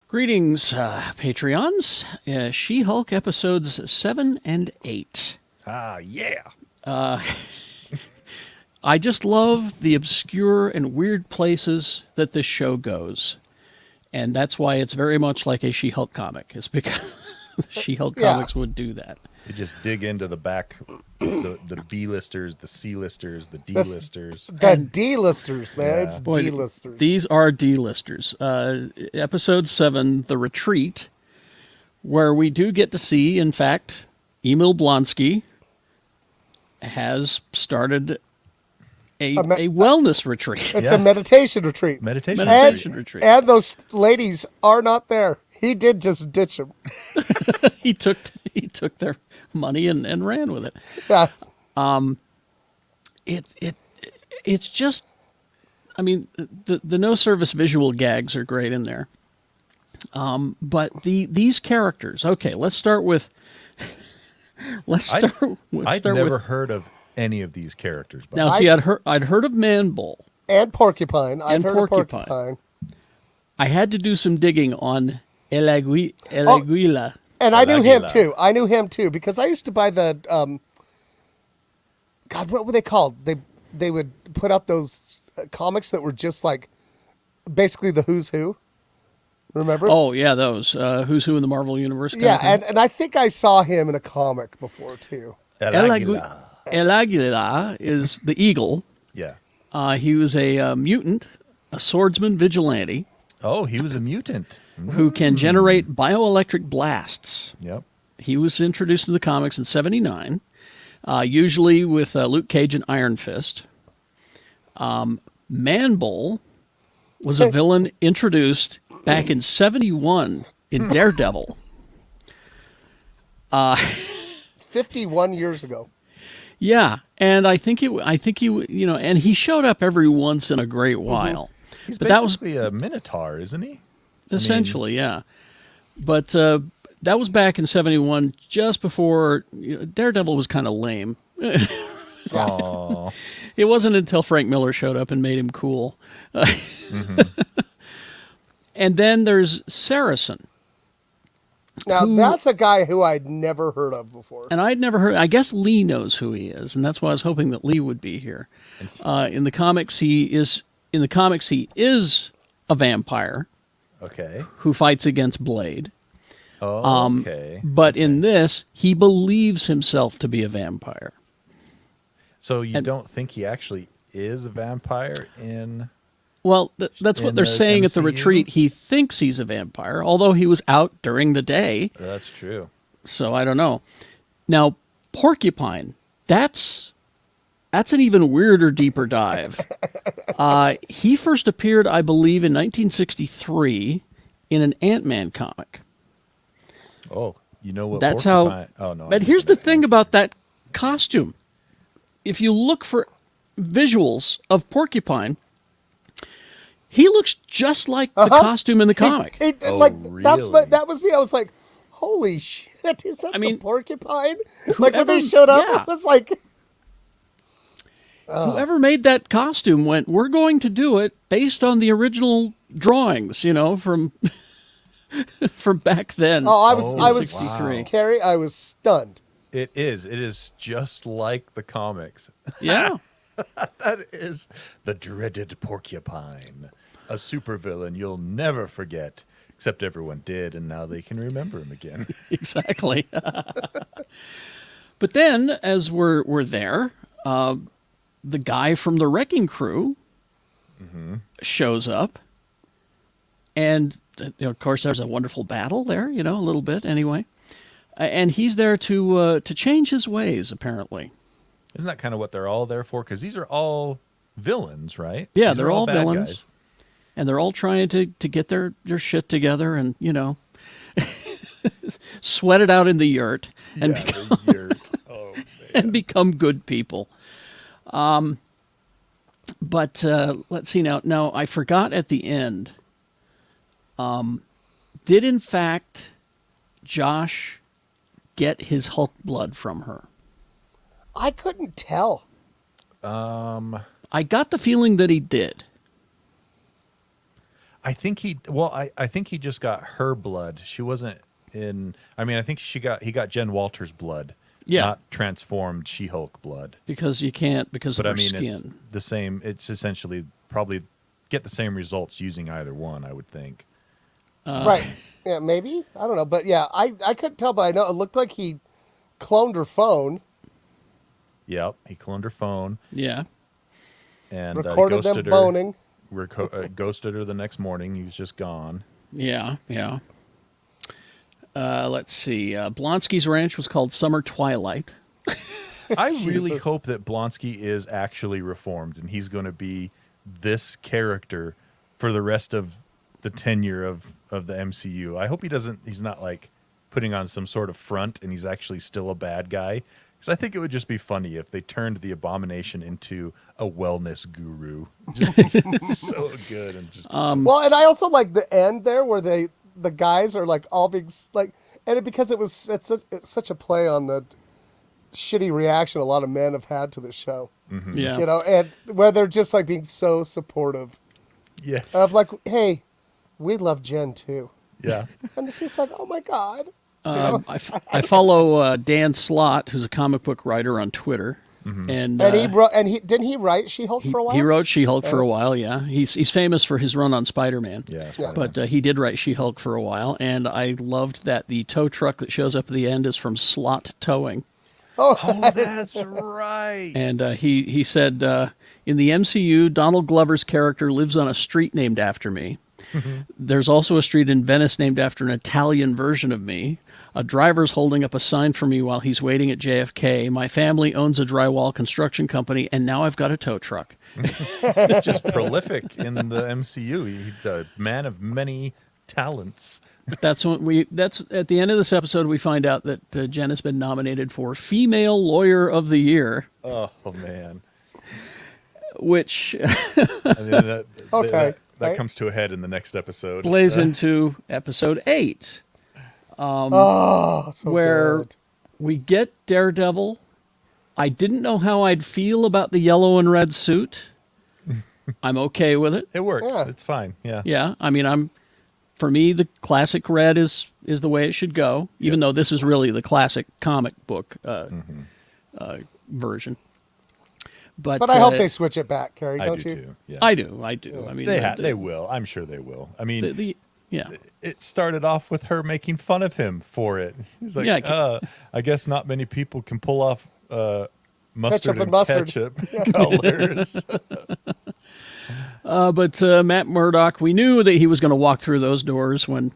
Greetings, Patreons. She-Hulk episodes 7 and 8. Yeah. I just love the obscure and weird places that this show goes. And that's why it's very much like a She-Hulk comic. It's because She-Hulk comics would do that. You just dig into the back, the B-listers, the C-listers, the D-listers. The D-listers, man. Yeah. It's Boy, D-listers. These are D-listers. Episode 7, The Retreat, where we do get to see, in fact, Emil Blonsky has started a wellness retreat. It's a meditation retreat. Meditation retreat. And those ladies are not there. He did just ditch them. He took their money and ran with it. Yeah. It's just, I mean, the no service visual gags are great in there. But these characters. Okay, let's start with. I'd never heard of any of these characters. Now, see, I'd heard of Man Bull and Porcupine. I'd heard of Porcupine. I had to do some digging on El Aguila. And I knew him too. Because I used to buy the God, what were they called? They would put out those comics that were just like basically the Who's Who. Remember? Oh yeah, those Who's Who in the Marvel Universe. And I think I saw him in a comic before too. El Aguila is the eagle. Yeah. He was a mutant, a swordsman vigilante. Oh, he was a mutant. Who can generate bioelectric blasts. Yep. He was introduced in the comics in 1979, usually with Luke Cage and Iron Fist. Man Bull was a villain introduced back in 1971 in Daredevil. 51 years ago. Yeah, and I think he, and he showed up every once in a great while. He's basically a Minotaur, isn't he? Essentially, yeah. But that was back in 1971, just before Daredevil was kind of lame. Aww. It wasn't until Frank Miller showed up and made him cool. And then there's Saracen. Now, that's a guy who I'd never heard of before. And I'd never heard. I guess Lee knows who he is, and that's why I was hoping that Lee would be here. In the comics, he is a vampire. Okay. Who fights against Blade. Oh, okay. But in this, he believes himself to be a vampire. So you don't think he actually is a vampire in... Well, that's what they're saying at the retreat. He thinks he's a vampire, although he was out during the day. That's true. So I don't know. Now, Porcupine, that's an even weirder, deeper dive. He first appeared, I believe, in 1963 in an Ant-Man comic. Oh, you know what? That's Porcupine... how. Oh no. But here's the thing about that costume: if you look for visuals of Porcupine, he looks just like the costume in the comic. Really? That was me. I was like, "Holy shit! Is that the Porcupine?" Like when they showed up, it was like. Whoever made that costume went, we're going to do it based on the original drawings, from back then. Oh, I was Carrie, I was stunned. It is just like the comics. Yeah. That is the dreaded Porcupine, a supervillain you'll never forget, except everyone did, and now they can remember him again. Exactly. But then, as we're there, the guy from the Wrecking Crew shows up, and of course there's a wonderful battle there, a little bit anyway, and he's there to change his ways, apparently. Isn't that kind of what they're all there for? Because these are all villains, right? Yeah, these they're all bad villains, guys. and they're all trying to get their shit together and sweat it out in the yurt and and become good people. But let's see now. Now, I forgot at the end. Did, in fact, Josh get his Hulk blood from her? I couldn't tell. I got the feeling that he did. I think I think he just got her blood. She wasn't in. I mean, I think he got Jen Walters' blood. Yeah. Not transformed She-Hulk blood. Because you can't, because But of I her mean, skin. it's the same. It's essentially probably get the same results using either one, I would think. Right. Yeah, maybe. I don't know. But yeah, I couldn't tell, but I know it looked like he cloned her phone, Yep, he cloned her phone Yeah. and recorded them ghosted her. boning. Ghosted her the next morning. He was just gone. Yeah. Yeah. Let's see. Blonsky's ranch was called Summer Twilight. I really Jesus. hope that Blonsky is actually reformed and he's going to be this character for the rest of the tenure of the MCU. I hope he's not like putting on some sort of front and he's actually still a bad guy. Because I think it would just be funny if they turned the Abomination into a wellness guru. Just so good and just Well, and I also like the end there where the guys are like all being like, and because it's such a play on the shitty reaction a lot of men have had to this show. Yeah. You know, and where they're just like being so supportive yes, of like, hey, we love Jen too, yeah. and she's like, oh my god. I follow Dan Slott, who's a comic book writer on Twitter. And And didn't he write She-Hulk for a while? he wrote She-Hulk for a while, yeah. He's famous for his run on Spider-Man. Yeah, But he did write She-Hulk for a while, and I loved that the tow truck that shows up at the end is from Slott Towing. Oh, that's right. And he said, in the MCU, Donald Glover's character lives on a street named after me. There's also a street in Venice named after an Italian version of me. A driver's holding up a sign for me while he's waiting at JFK. My family owns a drywall construction company, and now I've got a tow truck. It's just prolific in the MCU. He's a man of many talents. But that's at the end of this episode, we find out that Jen has been nominated for Female Lawyer of the Year, Oh man. which I mean, Okay. that Right. comes to a head in the next episode. plays into episode 8. Oh, so where good. we get Daredevil. I didn't know how I'd feel about the yellow and red suit. I'm okay with it. It works. Yeah. It's fine. Yeah. Yeah, I mean, for me, the classic red is the way it should go. Even though this is really the classic comic book version. But I hope they switch it back, Carrie. I Don't do you? too. Yeah. I do. I mean, they will. I'm sure they will. I mean, yeah. it started off with her making fun of him for it. He's like, Yeah, I guess not many people can pull off mustard Ketchup and mustard. ketchup colors. But Matt Murdock, we knew that he was going to walk through those doors when.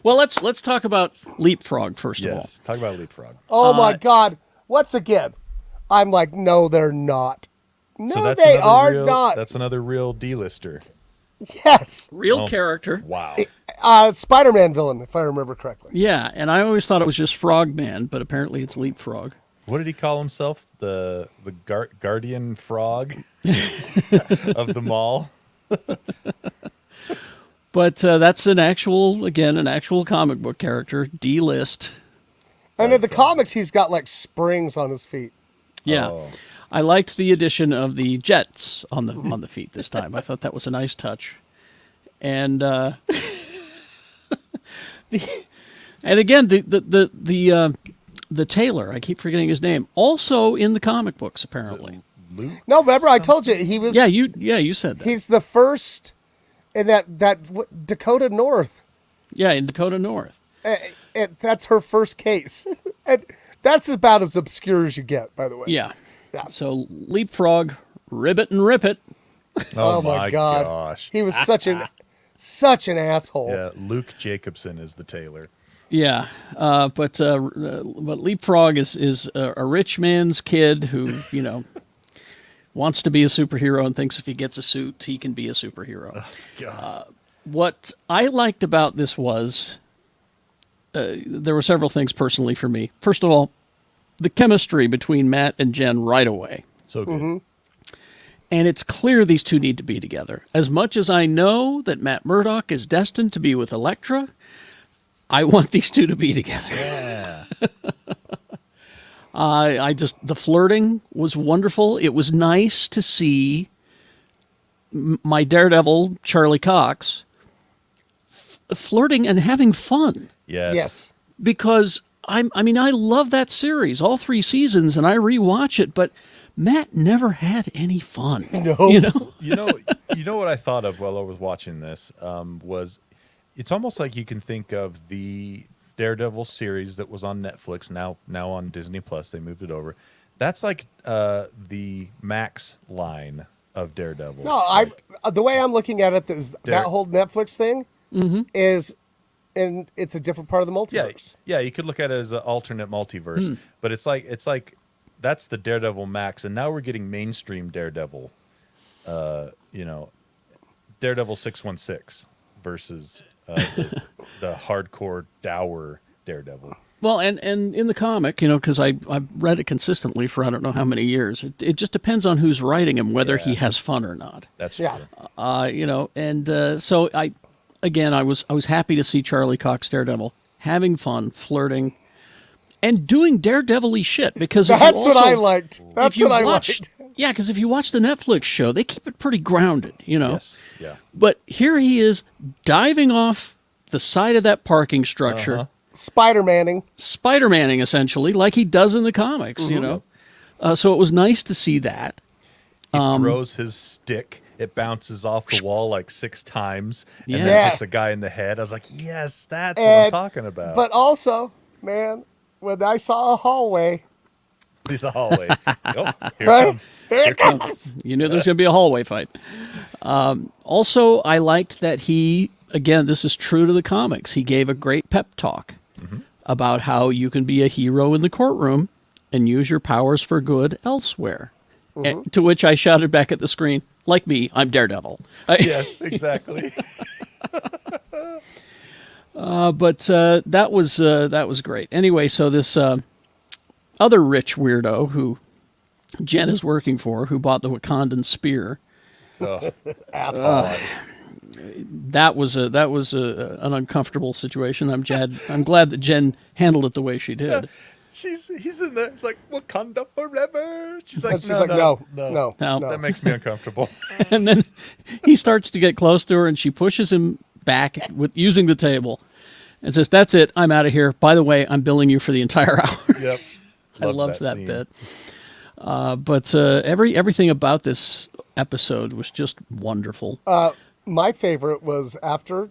Well, let's talk about Leapfrog first of all. Yes. Talk about leapfrog. Oh my God! Once again, I'm like, no, they're not. No, So that's they another are real, not. That's another real D-lister. Yes, Real character. Wow. Spider-Man villain, if I remember correctly. Yeah, and I always thought it was just Frogman, but apparently it's Leapfrog. What did he call himself? The guardian frog of the mall. But that's an actual comic book character, D-list. And in the comics, he's got like springs on his feet. Yeah. Oh. I liked the addition of the jets on the feet this time. I thought that was a nice touch. And and again the tailor, I keep forgetting his name, also in the comic books apparently. Luke? No, remember I told you he was. Yeah, you said that. He's the first in that Dakota North. Yeah, in Dakota North. That's her first case, and that's about as obscure as you get, by the way. Yeah. Yeah. So Leapfrog, ribbit and rip it. Oh my God, gosh. he was such an asshole. Yeah, Luke Jacobson is the tailor. Yeah, but Leapfrog is a rich man's kid who wants to be a superhero and thinks if he gets a suit he can be a superhero. God. What I liked about this was there were several things personally for me. First of all, the chemistry between Matt and Jen right away. So good. And it's clear these two need to be together. As much as I know that Matt Murdock is destined to be with Elektra, I want these two to be together. Yeah. The flirting was wonderful. It was nice to see my Daredevil, Charlie Cox, flirting and having fun. Yes. Because I mean, I love that series, all 3 seasons, and I rewatch it, but Matt never had any fun. No. You know? You know what I thought of while I was watching this was it's almost like you can think of the Daredevil series that was on Netflix, now on Disney Plus. They moved it over. That's like the Max line of Daredevil. No, the way I'm looking at it is that whole Netflix thing is, and it's a different part of the multiverse. Yeah, you could look at it as an alternate multiverse, but it's like that's the Daredevil Max, and now we're getting mainstream Daredevil. Daredevil 616 versus the hardcore dour Daredevil. Well, and in the comic, because I've read it consistently for I don't know how many years. It just depends on who's writing him, whether he has fun or not. That's Yeah. true. So I was happy to see Charlie Cox Daredevil having fun, flirting, and doing Daredevil-y shit. Because That's what I liked. That's what I liked. Yeah, because if you watch the Netflix show, they keep it pretty grounded, Yes. Yeah. But here he is diving off the side of that parking structure, Spider-Manning essentially, like he does in the comics, So it was nice to see that. He throws his stick. It bounces off the wall like 6 times, and Yeah. then hits a guy in the head. I was like, yes, that's what I'm talking about. But also, man, when I saw a hallway, the hallway. Oh, here right? it comes. Here it comes. You knew there was going to be a hallway fight. Also, I liked that he, again, this is true to the comics, he gave a great pep talk about how you can be a hero in the courtroom and use your powers for good elsewhere. And, to which I shouted back at the screen, like me, I'm Daredevil. Yes, exactly. But that was great. Anyway, so this other rich weirdo who Jen is working for, who bought the Wakandan spear, Asshole. that was an uncomfortable situation. I'm glad that Jen handled it the way she did. He's in there. It's like Wakanda forever. She's like, no. That makes me uncomfortable. And then he starts to get close to her, and she pushes him back with using the table, and says, "That's it. I'm out of here. By the way, I'm billing you for the entire hour." Yep. I loved that scene. bit. But everything about this episode was just wonderful. My favorite was after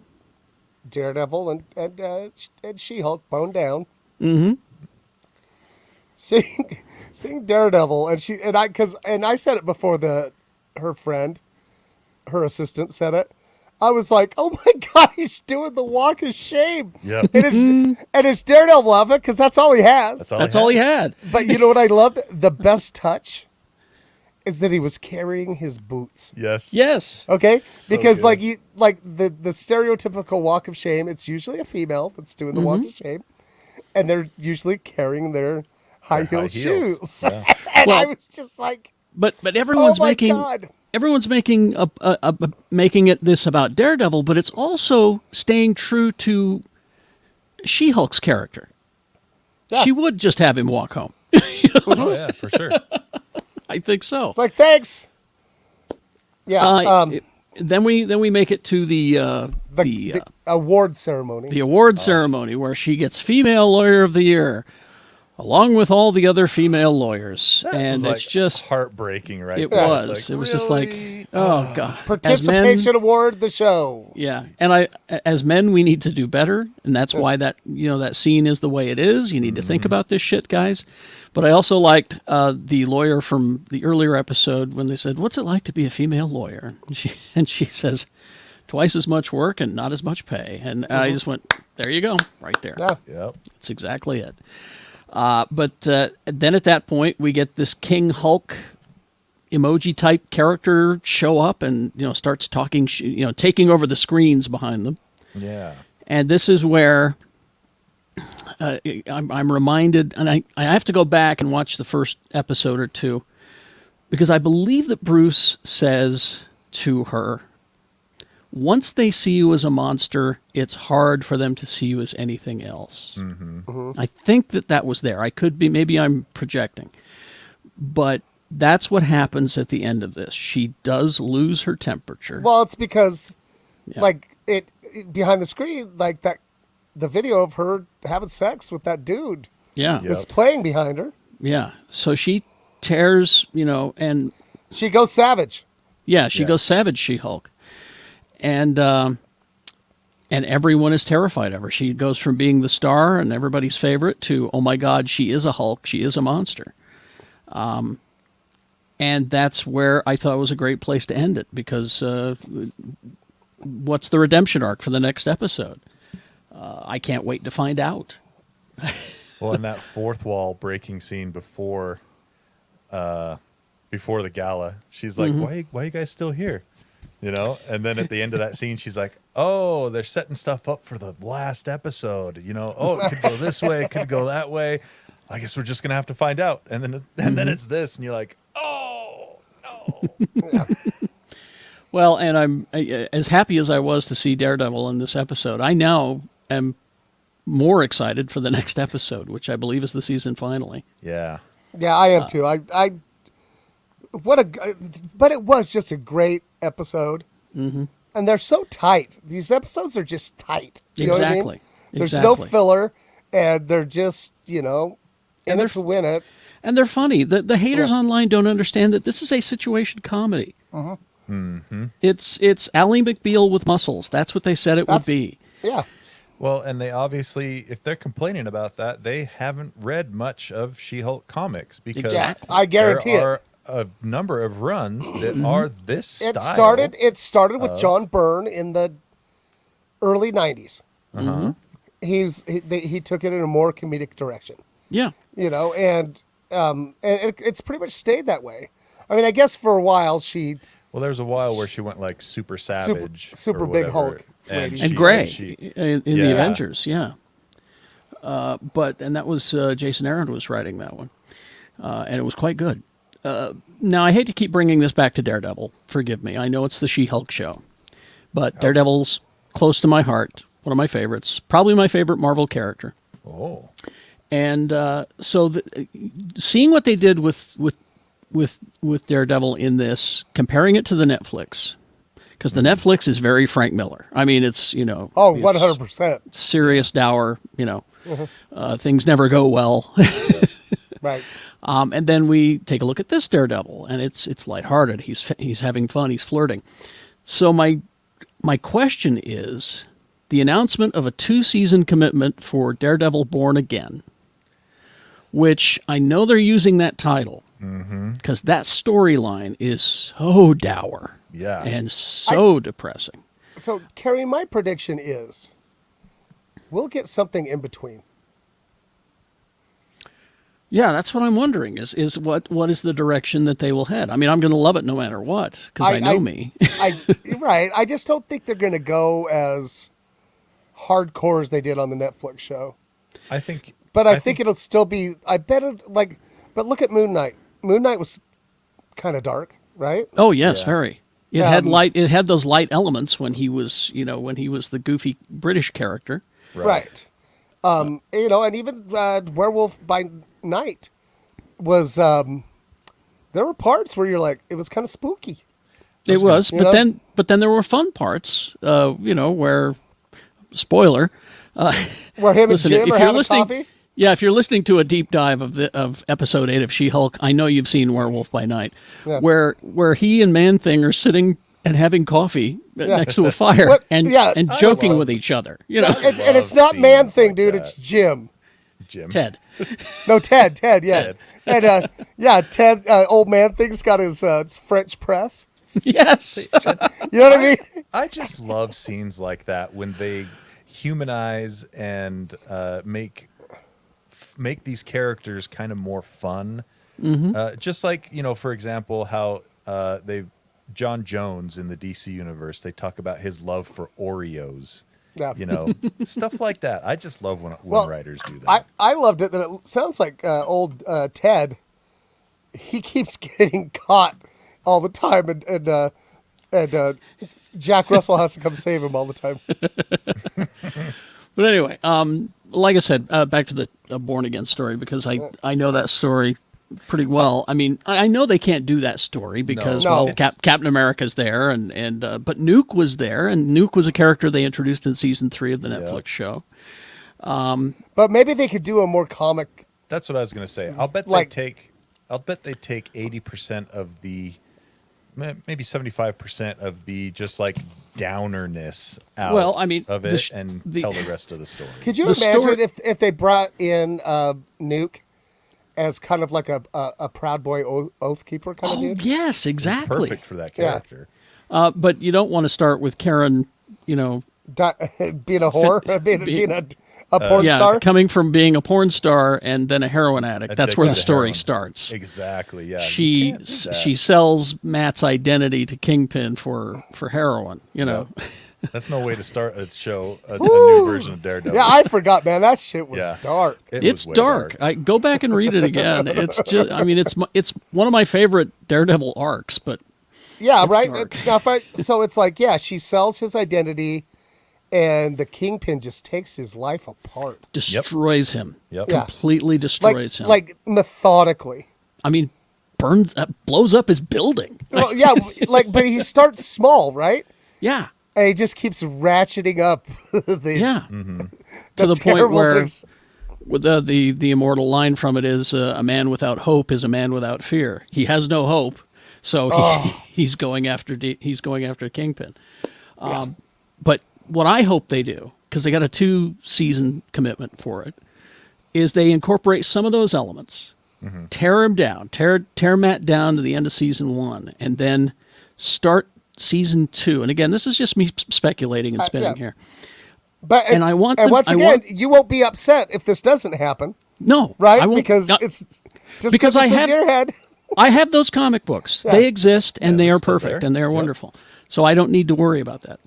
Daredevil and She-Hulk boned down. Mm-hmm. Seeing Daredevil and I said it before her assistant said it. I was like, oh my God, he's doing the walk of shame. Yep. And it's Daredevil of it because that's all he has. That's all he had. But you know what I loved? The best touch is that he was carrying his boots. Yes. Yes. Okay? So because good. the stereotypical walk of shame, it's usually a female that's doing the walk of shame. And they're usually carrying their high heel shoes. Yeah. And Well, I was just like, But everyone's oh my making God. everyone's making making it this about Daredevil, but it's also staying true to She-Hulk's character. Yeah. She would just have him walk home. Oh yeah, for sure. I think so. It's like, thanks. Yeah. Then we make it to the award ceremony. the award ceremony where she gets Female Lawyer of the Year, along with all the other female lawyers, and was, it's just heartbreaking, right? it there. was. It's It was just like, really? oh God. Participation award, the show. Yeah, and as men, we need to do better, and that's why that scene is the way it is. You need to think about this shit, guys. But I also liked the lawyer from the earlier episode when they said, "What's it like to be a female lawyer?" And she says, "Twice as much work and not as much pay." And I just went, "There you go, right there. Yeah. Yep. That's exactly it." But then at that point, we get this King Hulk emoji type character show up and starts talking, taking over the screens behind them. Yeah. And this is where I'm reminded, and I have to go back and watch the first episode or two, because I believe that Bruce says to her, once they see you as a monster, it's hard for them to see you as anything else. I think that was there. I could be, maybe I'm projecting. But that's what happens at the end of this. She does lose her temperature. Well, it's because, Yeah. like, it behind the screen, like that, the video of her having sex with that dude Yeah. Yep. is playing behind her. Yeah. So she tears, and She goes savage. yeah, she Yeah. goes savage She-Hulk. And everyone is terrified of her. She goes from being the star and everybody's favorite to, oh my God, she is a Hulk. She is a monster. And that's where I thought was a great place to end it, because what's the redemption arc for the next episode? I can't wait to find out. Well, in that fourth wall breaking scene before the gala, she's like, why are you guys still here? And then at the end of that scene, she's like, oh, they're setting stuff up for the last episode. Oh, it could go this way, it could go that way. I guess we're just gonna have to find out. And then it's this, and you're like, oh no. Well, and I'm as happy as I was to see Daredevil in this episode. I now am more excited for the next episode, which I believe is the season finale. Yeah. Yeah, I am too. But it was just a great episode. Mm-hmm. And they're so tight. These episodes are just tight. You know what I mean? Exactly. There's no filler, and they're just, in And it to win it. And they're funny. The haters online don't understand that this is a situation comedy. Uh-huh. Mm-hmm. It's Ally McBeal with muscles. That's what they said it would be. Yeah. Well, and they obviously, if they're complaining about that, they haven't read much of She-Hulk comics, because Exactly. I guarantee there are a number of runs that are this style. It started with John Byrne in the early 90s. Uh-huh. He took it in a more comedic direction. Yeah. And it's pretty much stayed that way. I mean, I guess for a while Well, there's a while where she went like super savage, super or big whatever, Hulk lady. And she- Gray in the Yeah. Avengers, yeah. And that was Jason Aaron was writing that one, and it was quite good. Now, I hate to keep bringing this back to Daredevil. Forgive me. I know it's the She-Hulk show, but Daredevil's close to my heart. One of my favorites, probably my favorite Marvel character. Oh, And seeing what they did with Daredevil in this, comparing it to the Netflix, because the Netflix is very Frank Miller. I mean, it's it's 100%. serious dour. Things never go well. Right. And then we take a look at this Daredevil, and it's lighthearted. He's having fun. He's flirting. So my question is, the announcement of a 2-season commitment for Daredevil Born Again, which I know they're using that title because that storyline is so dour, yeah. and so depressing. So, Carrie, my prediction is we'll get something in between. Yeah, that's what I'm wondering. Is what is the direction that they will head? I mean, I'm going to love it no matter what, because I know me. Right. I just don't think they're going to go as hardcore as they did on the Netflix show. I think, But I think it'll still be. I bet it But look at Moon Knight. Moon Knight was kind of dark, right? Oh yes, Yeah. very. It had light. It had those light elements when he was, the goofy British character. Right. And even Werewolf by Night was. There were parts where you're like, it was kind of spooky. It was, You but know? then there were fun parts. Where, spoiler. Where him Listen, and Jim if are you're having listening, coffee. yeah, if you're listening to a deep dive of episode 8 of She-Hulk, I know you've seen Werewolf by Night, Yeah. where he and Man-Thing are sitting and having coffee next to a fire What- and yeah, and I joking love- with each other. And it's not scenes Man Thing, like dude. that. It's Jim. Jim. Ted. No, Ted. Yeah. Ted. And Ted, old Man Thing's got his French press. Yes. You know what I mean? I just love scenes like that when they humanize and make these characters kind of more fun. Just like, for example, how John Jones in the DC universe, they talk about his love for Oreos. Yeah. Stuff like that. I just love when Well, writers do that. I loved it. That it sounds like old Ted. He keeps getting caught all the time, and Jack Russell has to come save him all the time. But anyway, like I said, back to the Born Again story, because I know that story pretty well. I mean, I know they can't do that story because No. well, It's- Captain America's there, and but Nuke was there, and Nuke was a character they introduced in season 3 of the Netflix show. But maybe they could do a more comic. That's what I was going to say. I'll bet Like- they take 80% of the, maybe 75% of the just like downerness out Well, I mean, of the it sh- and the- tell the rest of the story. Could you The imagine story- if they brought in Nuke as kind of like a Proud Boy oath keeper kind of Oh dude? yes, It's exactly. perfect for that Yeah. character. But you don't want to start with Karen, Being a whore, being a porn yeah, star. coming from being a porn star and then a heroin addict. That's where the Addicted to story heroin. starts. Exactly. Yeah. you She can't do that. she sells Matt's identity to Kingpin for heroin. You know, That's no way to start a show, a new version of Daredevil. Yeah, I forgot, man. That shit was Yeah. dark. It was it's way dark. I go back and read it again. It's just, I mean, it's one of my favorite Daredevil arcs. But Yeah, It's right. dark. Now, so it's like, yeah, she sells his identity, and the Kingpin just takes his life apart, destroys him. Yep. Yeah. Completely destroys him. like methodically. I mean, blows up his building. Well, yeah, but he starts small, right? Yeah. And he just keeps ratcheting up the Yeah. Mm-hmm. To the point terrible where things. with the immortal line from it is a man without hope is a man without fear. He has no hope, so he's going after Kingpin. But what I hope they do, because they got a 2-season commitment for it, is they incorporate some of those elements, tear him down, tear Matt down to the end of season 1, and then start season 2. And again, this is just me speculating and spinning yeah. here. But and I want and them- once I again, want- you won't be upset if this doesn't happen, No, right? I won't, Because no, it's just because because I it's have- in your head. I have those comic books. They exist, and they they're are still perfect, there. and they are Yep. wonderful. So I don't need to worry about that.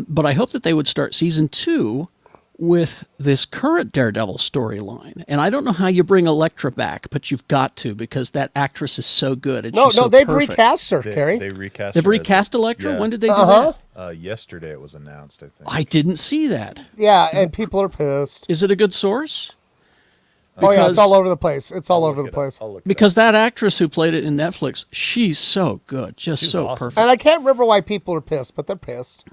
But I hope that they would start season 2 with this current Daredevil storyline. And I don't know how you bring Elektra back, but you've got to, because that actress is so good. And No, she's so they've perfect. recast her, They, Carrie. they recast. They've her as recast a- Elektra? yeah. When did they do Uh-huh. that? Yesterday it was announced. I think. I didn't see that. Yeah, and people are pissed. Is it a good source? Oh yeah, Because- it's all over the place. It's all I'll over look the it up. place. I'll look it Because that actress who played it in Netflix, she's so good, just She's so awesome. perfect. And I can't remember why people are pissed, but they're pissed.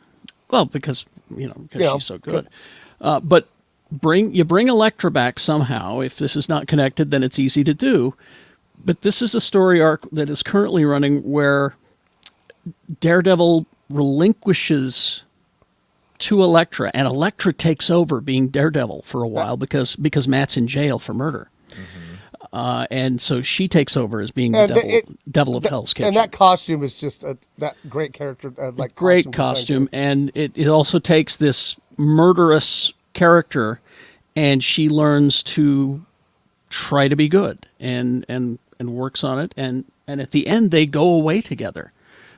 Well, because because Yeah, she's so good. But bring Elektra back somehow. If this is not connected, then it's easy to do. But this is a story arc that is currently running where Daredevil relinquishes to Elektra, and Elektra takes over being Daredevil for a while because Matt's in jail for murder. And so she takes over as being the And devil of Hell's Kitchen. And that costume is just that great character, like Great costume. costume, and it also takes this murderous character, and she learns to try to be good and works on it, and at the end they go away together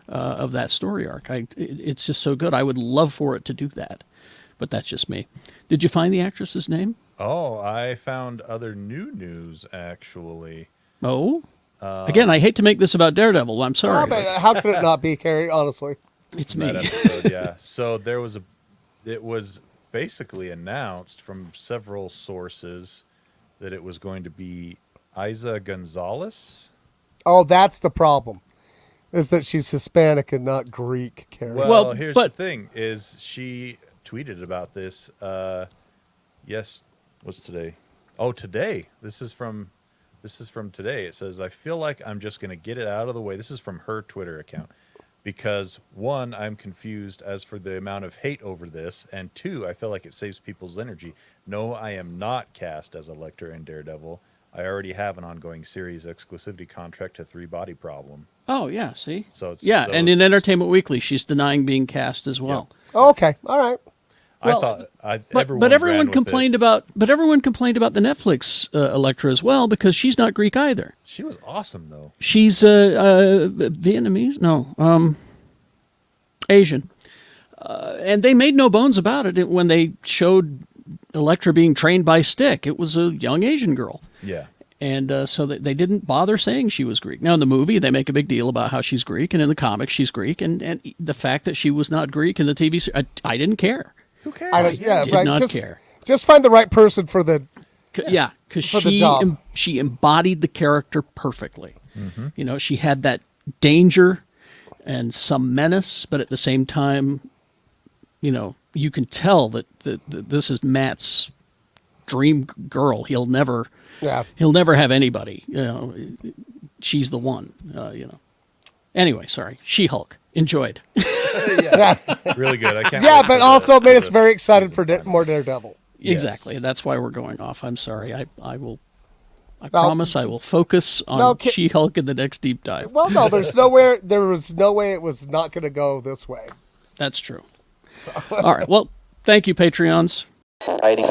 of that story arc. It's just so good. I would love for it to do that, but that's just me. Did you find the actress's name? Oh, I found other new news actually. Oh, again, I hate to make this about Daredevil. I'm Oh, sorry. but how could it not be, Carrie? Honestly, It's That me. episode, yeah. So it was basically announced from several sources that it was going to be Isa Gonzalez. oh, that's the problem, is that she's Hispanic and not Greek, Carrie. Well, here's but- the thing: is she tweeted about this? Yes, what's today? Oh, today. This is from today. It says, "I feel like I'm just going to get it out of the way." This is from her Twitter account. Because one, I'm confused as for the amount of hate over this, and two, I feel like it saves people's energy. No, I am not cast as Elektra and Daredevil. I already have an ongoing series exclusivity contract to 3 Body Problem. Oh yeah, see. So it's and in Entertainment Weekly, she's denying being cast as well. Oh, okay, all right. I Well, thought But everyone complained about the Netflix Elektra as well, because she's not Greek either. She was awesome though. She's Vietnamese, no, Asian, and they made no bones about it when they showed Elektra being trained by Stick. It was a young Asian girl, Yeah. and so they didn't bother saying she was Greek. Now in the movie, they make a big deal about how she's Greek, and in the comics, she's Greek, and the fact that she was not Greek in the TV series, I didn't care. Who cares? I don't, yeah, did right. not just, care. Just find the right person for the Yeah, because For the job. she embodied the character perfectly. You know, she had that danger and some menace, but at the same time, you know, you can tell that this is Matt's dream girl. He'll never have anybody. You know, she's the one. You know. Anyway, sorry. She-Hulk. Enjoyed. Yeah, Really good. I can't. yeah, wait but for also the- made us the very excited season for finale. more Daredevil. Yes. Exactly. That's why we're going off. I'm sorry. I will. I Now- promise I will focus on Now, She-Hulk in the next deep dive. Well, no, there was no way it was not going to go this way. That's true. All right. Well, thank you, Patreons. Writing.